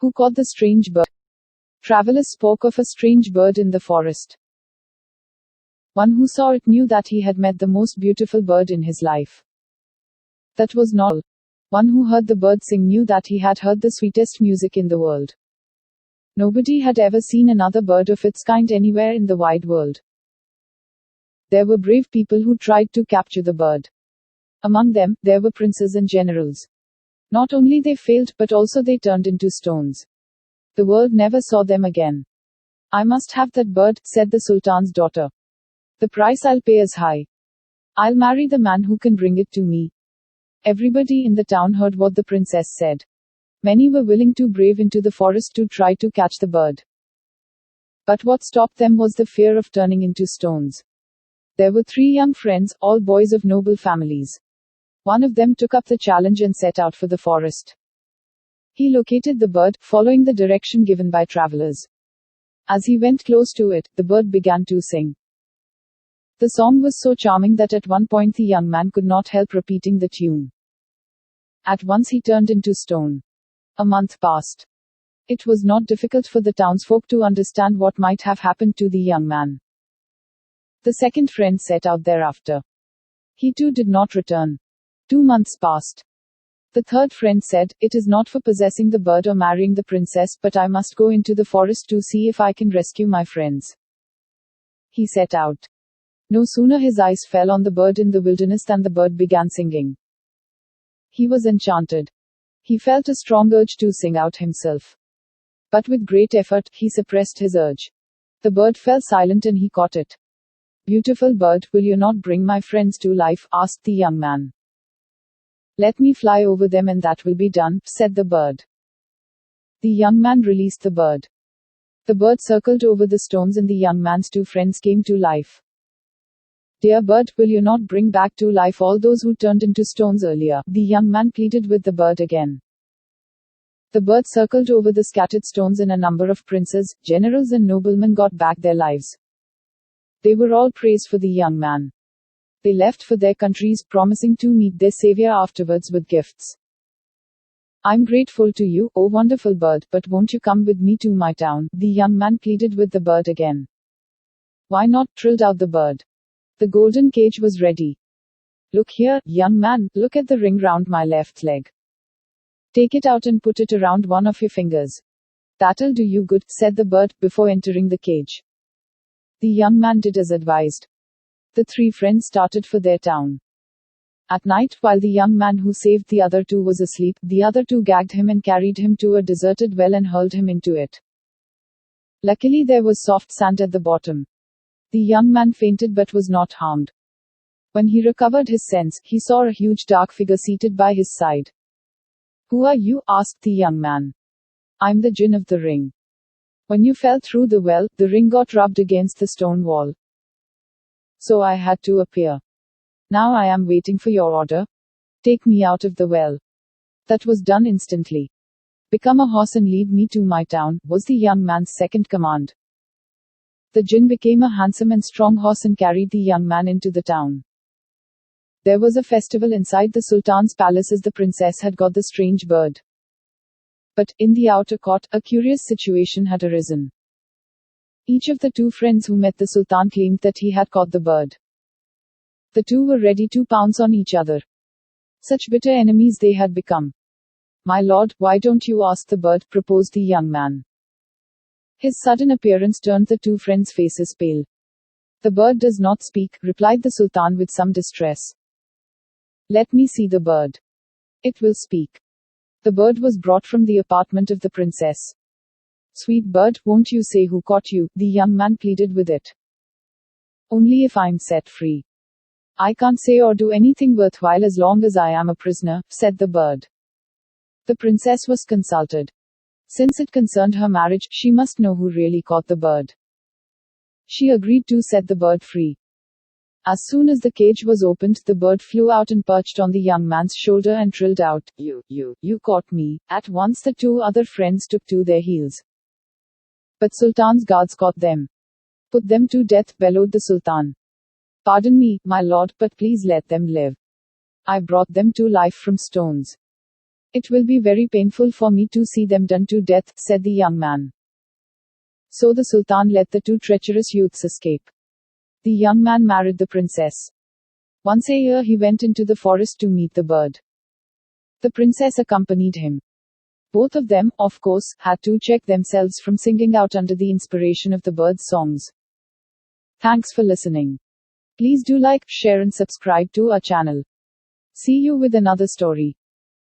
Who caught the strange bird? Travelers spoke of a strange bird in the forest. One who saw it knew that he had met the most beautiful bird in his life. That was not all. One who heard the bird sing knew that he had heard the sweetest music in the world. Nobody had ever seen another bird of its kind anywhere in the wide world. There were brave people who tried to capture the bird. Among them, there were princes and generals. Not only they failed, but also they turned into stones. The world never saw them again. I must have that bird, said the Sultan's daughter. The price I'll pay is high. I'll marry the man who can bring it to me. Everybody in the town heard what the princess said. Many were willing to brave into the forest to try to catch the bird. But what stopped them was the fear of turning into stones. There were 3 young friends, all boys of noble families. One of them took up the challenge and set out for the forest. He located the bird, following the direction given by travelers. As he went close to it, the bird began to sing. The song was so charming that at one point the young man could not help repeating the tune. At once he turned into stone. A month passed. It was not difficult for the townsfolk to understand what might have happened to the young man. The second friend set out thereafter. He too did not return. 2 months passed. The third friend said, "It is not for possessing the bird or marrying the princess, but I must go into the forest to see if I can rescue my friends." He set out. No sooner his eyes fell on the bird in the wilderness than the bird began singing. He was enchanted. He felt a strong urge to sing out himself. But with great effort, he suppressed his urge. The bird fell silent and he caught it. "Beautiful bird, will you not bring my friends to life?" asked the young man. "Let me fly over them and that will be done," said the bird. The young man released the bird. The bird circled over the stones and the young man's 2 friends came to life. "Dear bird, will you not bring back to life all those who turned into stones earlier?" the young man pleaded with the bird again. The bird circled over the scattered stones and a number of princes, generals and noblemen got back their lives. They were all praised for the young man. They left for their countries, promising to meet their savior afterwards with gifts. "I'm grateful to you, oh wonderful bird, but won't you come with me to my town?" the young man pleaded with the bird again. "Why not?" trilled out the bird. The golden cage was ready. "Look here, young man, look at the ring round my left leg. Take it out and put it around one of your fingers. That'll do you good," said the bird, before entering the cage. The young man did as advised. The 3 friends started for their town. At night, while the young man who saved the other 2 was asleep, the other 2 gagged him and carried him to a deserted well and hurled him into it. Luckily there was soft sand at the bottom. The young man fainted but was not harmed. When he recovered his sense, he saw a huge dark figure seated by his side. "Who are you?" asked the young man. "I'm the Jinn of the ring. When you fell through the well, the ring got rubbed against the stone wall. So I had to appear. Now I am waiting for your order. Take me out of the well." That was done instantly. "Become a horse and lead me to my town," was the young man's second command. The Jinn became a handsome and strong horse and carried the young man into the town. There was a festival inside the Sultan's palace as the princess had got the strange bird. But, in the outer court, a curious situation had arisen. Each of the 2 friends who met the Sultan claimed that he had caught the bird. The 2 were ready to pounce on each other. Such bitter enemies they had become. "My lord, why don't you ask the bird?" proposed the young man. His sudden appearance turned the 2 friends' faces pale. "The bird does not speak," replied the Sultan with some distress. "Let me see the bird. It will speak." The bird was brought from the apartment of the princess. "Sweet bird, won't you say who caught you?" the young man pleaded with it. "Only if I'm set free. I can't say or do anything worthwhile as long as I am a prisoner," said the bird. The princess was consulted. Since it concerned her marriage, she must know who really caught the bird. She agreed to set the bird free. As soon as the cage was opened, the bird flew out and perched on the young man's shoulder and trilled out, You caught me." At once the 2 other friends took to their heels. But Sultan's guards caught them. "Put them to death," bellowed the Sultan. "Pardon me, my lord, but please let them live. I brought them to life from stones." It will be very painful for me to see them done to death, said the young man. So the Sultan let the two treacherous youths escape. The young man married the princess. Once a year he went into the forest to meet the bird. The princess accompanied him. Both of them, of course, had to check themselves from singing out under the inspiration of the bird's songs. Thanks for listening. Please do like, share and subscribe to our channel. See you with another story.